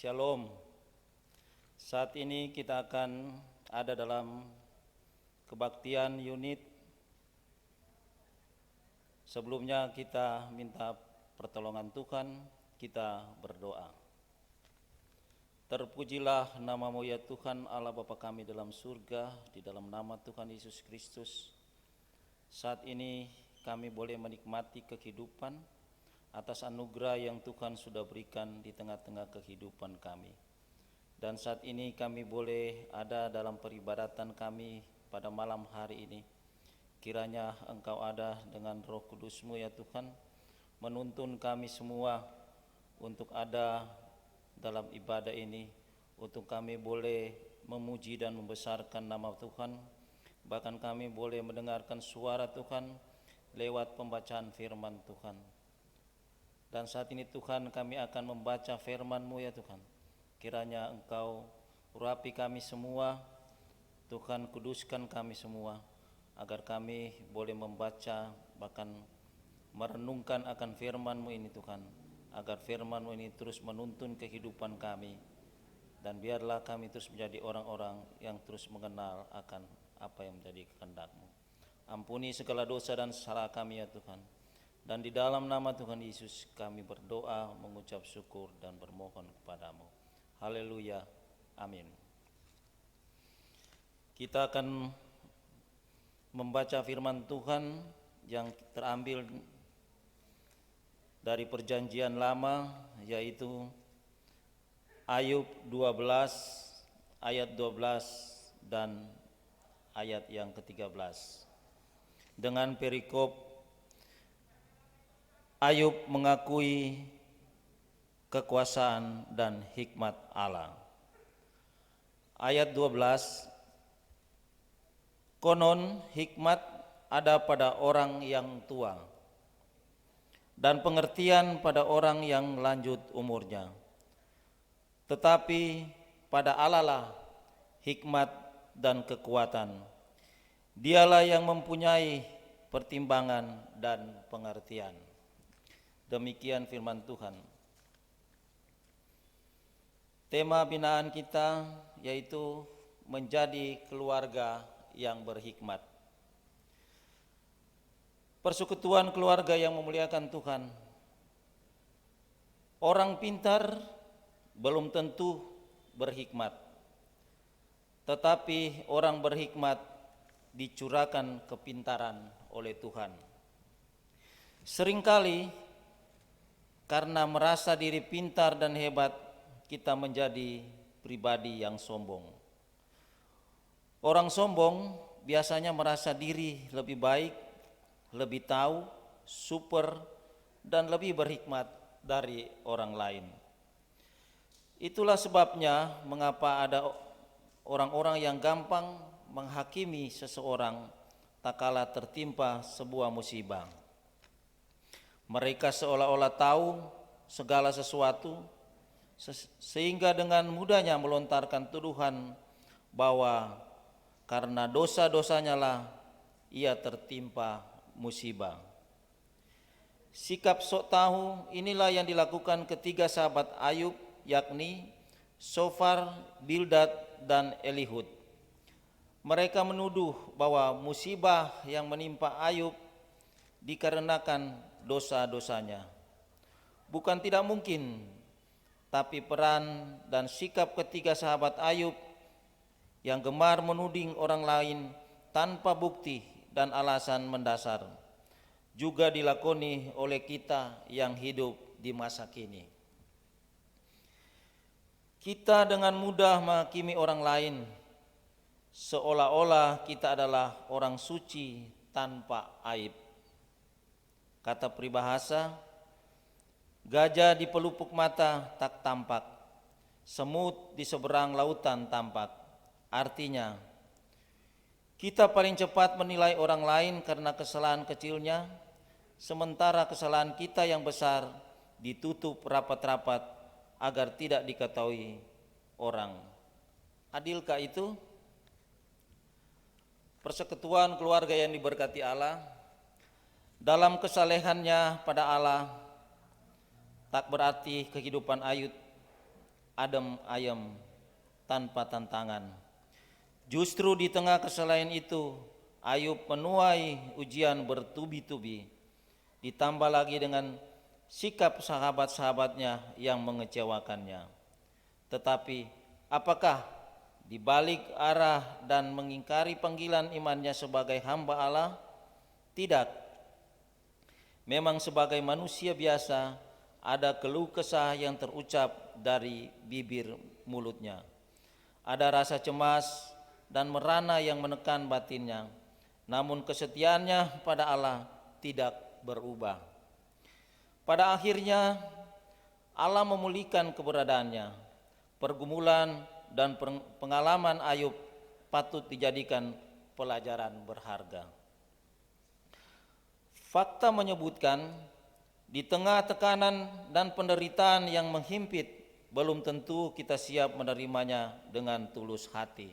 Shalom. Saat ini kita akan ada dalam kebaktian unit. Sebelumnya kita minta pertolongan Tuhan, kita berdoa. Terpujilah nama-Mu ya Tuhan Allah Bapa kami dalam surga, di dalam nama Tuhan Yesus Kristus. Saat ini kami boleh menikmati kehidupan atas anugerah yang Tuhan sudah berikan di tengah-tengah kehidupan kami. Dan saat ini kami boleh ada dalam peribadatan kami pada malam hari ini. Kiranya Engkau ada dengan Roh Kudus-Mu ya Tuhan, menuntun kami semua untuk ada dalam ibadah ini, untuk kami boleh memuji dan membesarkan nama Tuhan. Bahkan kami boleh mendengarkan suara Tuhan lewat pembacaan firman Tuhan. Dan saat ini Tuhan kami akan membaca firman-Mu ya Tuhan. Kiranya Engkau urapi kami semua, Tuhan kuduskan kami semua, agar kami boleh membaca bahkan merenungkan akan firman-Mu ini Tuhan. Agar firman-Mu ini terus menuntun kehidupan kami. Dan biarlah kami terus menjadi orang-orang yang terus mengenal akan apa yang menjadi kehendak-Mu. Ampuni segala dosa dan salah kami ya Tuhan. Dan di dalam nama Tuhan Yesus kami berdoa, mengucap syukur dan bermohon kepadamu. Haleluya, amin. Kita akan membaca firman Tuhan yang terambil dari perjanjian lama, yaitu Ayub 12 ayat 12 dan ayat yang ke-13. Dengan perikop Ayub mengakui kekuasaan dan hikmat Allah. Ayat 12, konon hikmat ada pada orang yang tua dan pengertian pada orang yang lanjut umurnya. Tetapi pada Allah lah hikmat dan kekuatan. Dialah yang mempunyai pertimbangan dan pengertian. Demikian firman Tuhan. Tema binaan kita yaitu menjadi keluarga yang berhikmat. Persekutuan keluarga yang memuliakan Tuhan. Orang pintar belum tentu berhikmat, tetapi orang berhikmat dicurahkan kepintaran oleh Tuhan. Seringkali karena merasa diri pintar dan hebat, kita menjadi pribadi yang sombong. Orang sombong biasanya merasa diri lebih baik, lebih tahu, super, dan lebih berhikmat dari orang lain. Itulah sebabnya mengapa ada orang-orang yang gampang menghakimi seseorang tak kala tertimpa sebuah musibah. Mereka seolah-olah tahu segala sesuatu, sehingga dengan mudahnya melontarkan tuduhan bahwa karena dosa-dosanya lah ia tertimpa musibah. Sikap sok tahu inilah yang dilakukan ketiga sahabat Ayub, yakni Sofar, Bildad, dan Elihud. Mereka menuduh bahwa musibah yang menimpa Ayub dikarenakan dosa-dosanya. Bukan tidak mungkin, tapi peran dan sikap ketiga sahabat Ayub yang gemar menuding orang lain tanpa bukti dan alasan mendasar juga dilakoni oleh kita yang hidup di masa kini. Kita dengan mudah menghakimi orang lain seolah-olah kita adalah orang suci tanpa aib. Kata peribahasa, gajah di pelupuk mata tak tampak, semut di seberang lautan tampak. Artinya, kita paling cepat menilai orang lain karena kesalahan kecilnya, sementara kesalahan kita yang besar ditutup rapat-rapat agar tidak diketahui orang. Adilkah itu? Persekutuan keluarga yang diberkati Allah dalam kesalehannya pada Allah tak berarti kehidupan adem ayem tanpa tantangan. Justru di tengah kesalahan itu, Ayub menuai ujian bertubi-tubi, ditambah lagi dengan sikap sahabat-sahabatnya yang mengecewakannya. Tetapi apakah di balik arah dan mengingkari panggilan imannya sebagai hamba Allah? Tidak. Memang sebagai manusia biasa ada keluh kesah yang terucap dari bibir mulutnya. Ada rasa cemas dan merana yang menekan batinnya. Namun kesetiaannya pada Allah tidak berubah. Pada akhirnya Allah memulihkan keberadaannya. Pergumulan dan pengalaman Ayub patut dijadikan pelajaran berharga. Fakta menyebutkan di tengah tekanan dan penderitaan yang menghimpit, belum tentu kita siap menerimanya dengan tulus hati.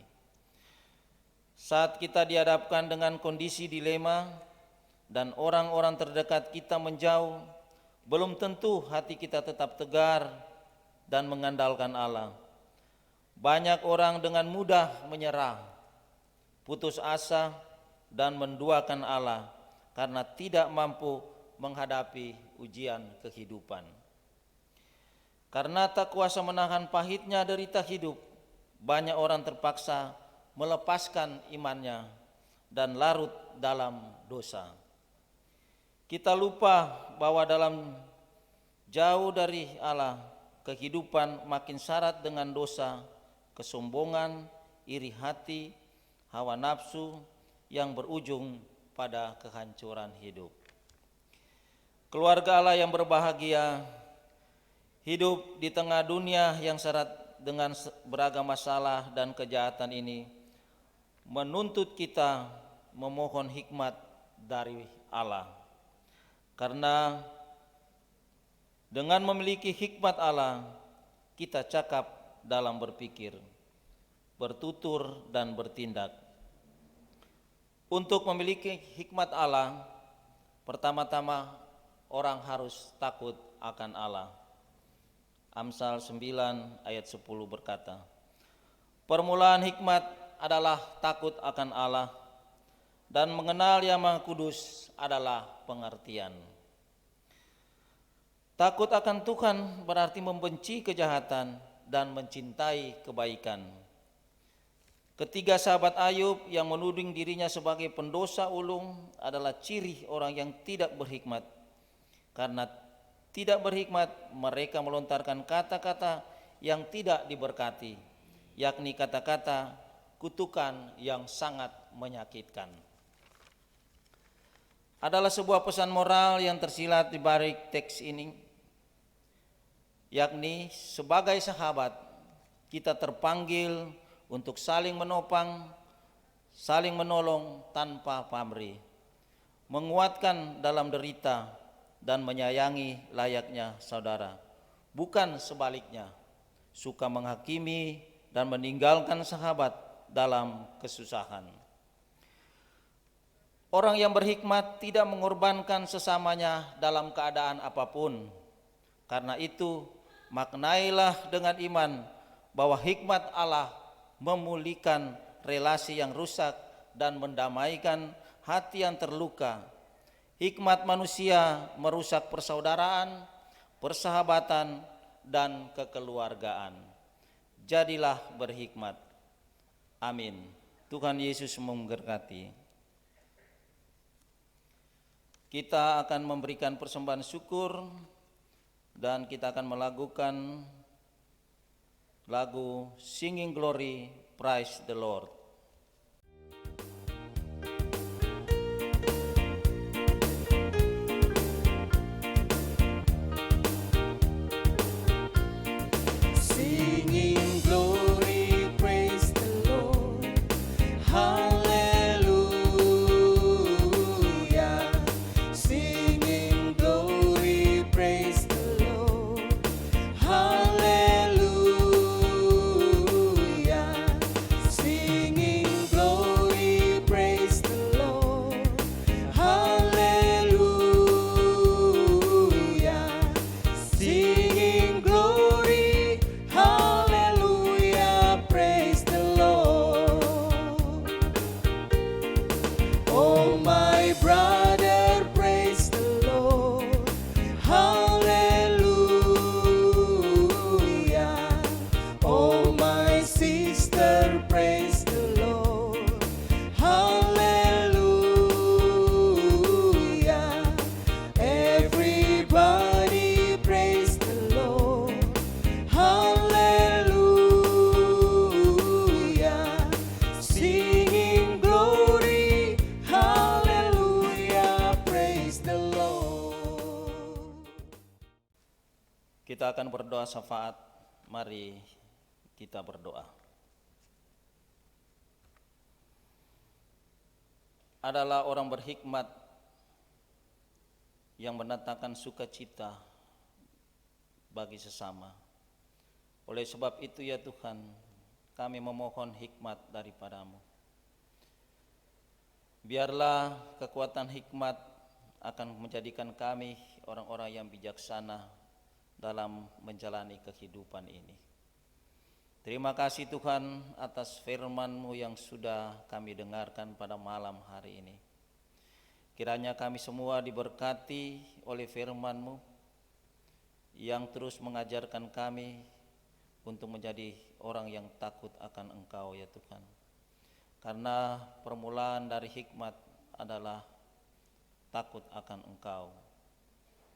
Saat kita dihadapkan dengan kondisi dilema dan orang-orang terdekat kita menjauh, belum tentu hati kita tetap tegar dan mengandalkan Allah. Banyak orang dengan mudah menyerah, putus asa, dan menduakan Allah karena tidak mampu menghadapi ujian kehidupan. Karena tak kuasa menahan pahitnya derita hidup, banyak orang terpaksa melepaskan imannya dan larut dalam dosa. Kita lupa bahwa dalam jauh dari Allah, kehidupan makin syarat dengan dosa, kesombongan, iri hati, hawa nafsu yang berujung pada kehancuran hidup. Keluarga Allah yang berbahagia, hidup di tengah dunia yang syarat dengan beragam masalah dan kejahatan ini, menuntut kita memohon hikmat dari Allah. Karena dengan memiliki hikmat Allah, kita cakap dalam berpikir, bertutur, dan bertindak. Untuk memiliki hikmat Allah, pertama-tama orang harus takut akan Allah. Amsal 9 ayat 10 berkata, permulaan hikmat adalah takut akan Allah, dan mengenal Yang Maha Kudus adalah pengertian. Takut akan Tuhan berarti membenci kejahatan dan mencintai kebaikan. Ketiga sahabat Ayub yang menuding dirinya sebagai pendosa ulung adalah ciri orang yang tidak berhikmat. Karena tidak berhikmat, mereka melontarkan kata-kata yang tidak diberkati, yakni kata-kata kutukan yang sangat menyakitkan. Adalah sebuah pesan moral yang tersirat di balik teks ini, yakni sebagai sahabat kita terpanggil untuk saling menopang, saling menolong tanpa pamrih, menguatkan dalam derita dan menyayangi layaknya saudara, bukan sebaliknya, suka menghakimi dan meninggalkan sahabat dalam kesusahan. Orang yang berhikmat tidak mengorbankan sesamanya dalam keadaan apapun. Karena itu, maknailah dengan iman bahwa hikmat Allah memulihkan relasi yang rusak dan mendamaikan hati yang terluka. Hikmat manusia merusak persaudaraan, persahabatan, dan kekeluargaan. Jadilah berhikmat. Amin. Tuhan Yesus memberkati. Kita akan memberikan persembahan syukur dan kita akan melakukan lagu Singing Glory, Praise the Lord. Singing glory, praise the Lord, hallelujah. Singing glory, praise the Lord, hallelujah. Singing Kita akan berdoa syafaat. Mari kita berdoa. Adalah orang berhikmat yang mendatangkan sukacita bagi sesama. Oleh sebab itu ya Tuhan, kami memohon hikmat daripada-Mu. Biarlah kekuatan hikmat akan menjadikan kami orang-orang yang bijaksana dalam menjalani kehidupan ini. Terima kasih Tuhan atas firman-Mu yang sudah kami dengarkan pada malam hari ini. Kiranya kami semua diberkati oleh firman-Mu yang terus mengajarkan kami untuk menjadi orang yang takut akan Engkau ya Tuhan. Karena permulaan dari hikmat adalah takut akan Engkau.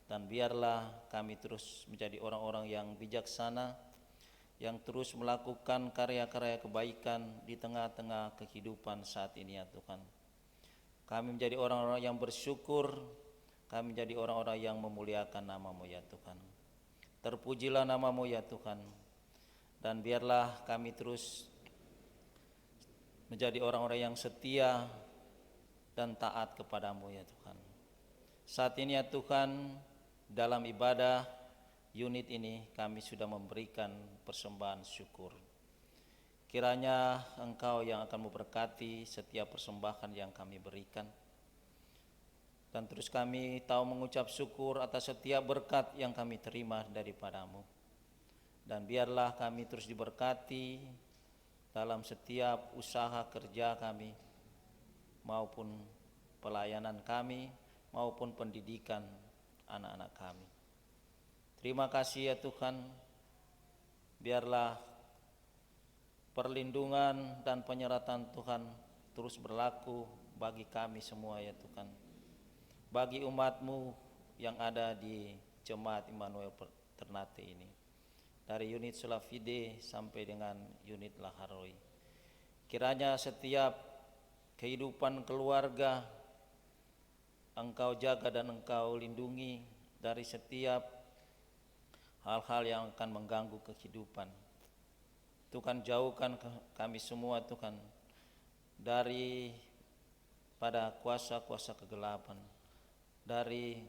Dan biarlah kami terus menjadi orang-orang yang bijaksana, yang terus melakukan karya-karya kebaikan di tengah-tengah kehidupan saat ini ya Tuhan. Kami menjadi orang-orang yang bersyukur, kami menjadi orang-orang yang memuliakan nama-Mu ya Tuhan. Terpujilah nama-Mu ya Tuhan. Dan biarlah kami terus menjadi orang-orang yang setia dan taat kepada-Mu ya Tuhan. Saat ini ya Tuhan, dalam ibadah unit ini kami sudah memberikan persembahan syukur. Kiranya Engkau yang akan memberkati setiap persembahan yang kami berikan. Dan terus kami tahu mengucap syukur atas setiap berkat yang kami terima daripada-Mu. Dan biarlah kami terus diberkati dalam setiap usaha kerja kami, maupun pelayanan kami, maupun pendidikan anak-anak kami. Terima kasih ya Tuhan, biarlah perlindungan dan penyertaan Tuhan terus berlaku bagi kami semua ya Tuhan. Bagi umat-Mu yang ada di Jemaat Immanuel Ternate ini, dari unit Sulafide sampai dengan unit Laharoi. Kiranya setiap kehidupan keluarga Engkau jaga dan Engkau lindungi dari setiap hal-hal yang akan mengganggu kehidupan. Tuhan, jauhkan kami semua Tuhan dari pada kuasa-kuasa kegelapan, dari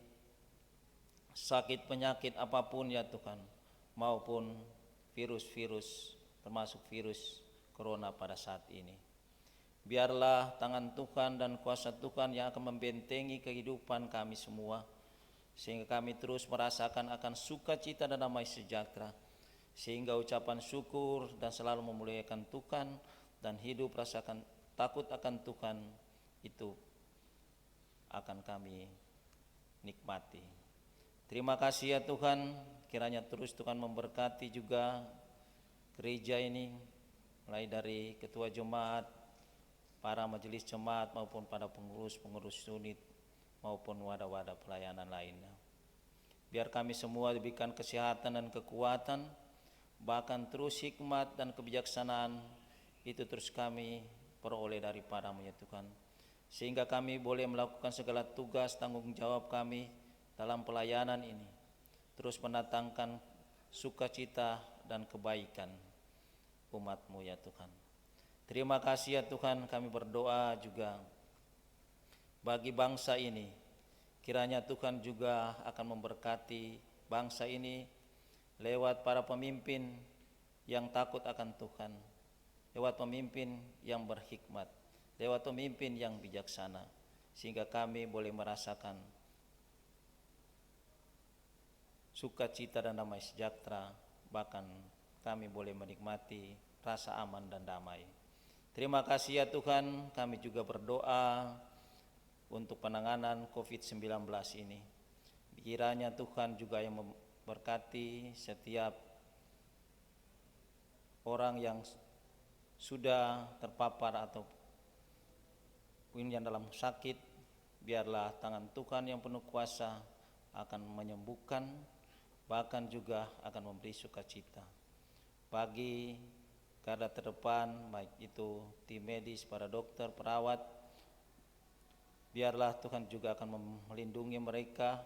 sakit penyakit apapun ya Tuhan, maupun virus-virus, termasuk virus corona pada saat ini. Biarlah tangan Tuhan dan kuasa Tuhan yang akan membentengi kehidupan kami semua, sehingga kami terus merasakan akan sukacita dan damai sejahtera, sehingga ucapan syukur dan selalu memuliakan Tuhan dan hidup rasakan takut akan Tuhan itu akan kami nikmati. Terima kasih ya Tuhan, kiranya terus Tuhan memberkati juga gereja ini, mulai dari ketua jemaat, para majelis jemaat maupun pada pengurus-pengurus unit maupun wadah-wadah pelayanan lainnya. Biar kami semua diberikan kesehatan dan kekuatan, bahkan terus hikmat dan kebijaksanaan itu terus kami peroleh daripada-Mu ya Tuhan, sehingga kami boleh melakukan segala tugas tanggung jawab kami dalam pelayanan ini, terus mendatangkan sukacita dan kebaikan umat-Mu ya Tuhan. Terima kasih ya Tuhan, kami berdoa juga bagi bangsa ini. Kiranya Tuhan juga akan memberkati bangsa ini lewat para pemimpin yang takut akan Tuhan, lewat pemimpin yang berhikmat, lewat pemimpin yang bijaksana, sehingga kami boleh merasakan sukacita dan damai sejahtera, bahkan kami boleh menikmati rasa aman dan damai. Terima kasih ya Tuhan, kami juga berdoa untuk penanganan COVID-19 ini. Kiranya Tuhan juga yang memberkati setiap orang yang sudah terpapar atau yang dalam sakit. Biarlah tangan Tuhan yang penuh kuasa akan menyembuhkan, bahkan juga akan memberi sukacita bagi garda terdepan, baik itu tim medis, para dokter, perawat. Biarlah Tuhan juga akan melindungi mereka,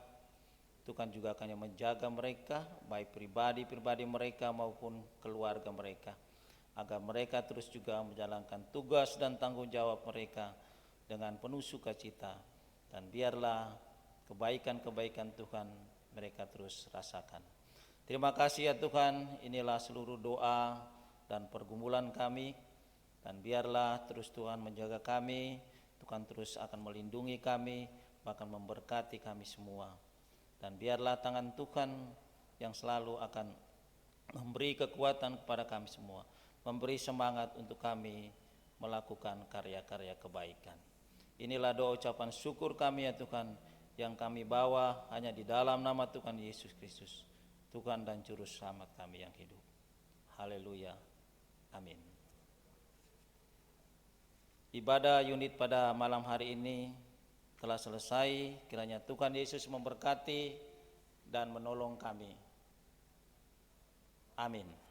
Tuhan juga akan yang menjaga mereka, baik pribadi-pribadi mereka maupun keluarga mereka, agar mereka terus juga menjalankan tugas dan tanggung jawab mereka dengan penuh sukacita. Dan biarlah kebaikan-kebaikan Tuhan mereka terus rasakan. Terima kasih ya Tuhan, inilah seluruh doa dan pergumulan kami. Dan biarlah terus Tuhan menjaga kami, Tuhan terus akan melindungi kami, bahkan memberkati kami semua. Dan biarlah tangan Tuhan yang selalu akan memberi kekuatan kepada kami semua, memberi semangat untuk kami melakukan karya-karya kebaikan. Inilah doa ucapan syukur kami ya Tuhan, yang kami bawa hanya di dalam nama Tuhan Yesus Kristus, Tuhan dan Juru Selamat kami yang hidup. Haleluya, amin. Ibadah unit pada malam hari ini telah selesai. Kiranya Tuhan Yesus memberkati dan menolong kami. Amin.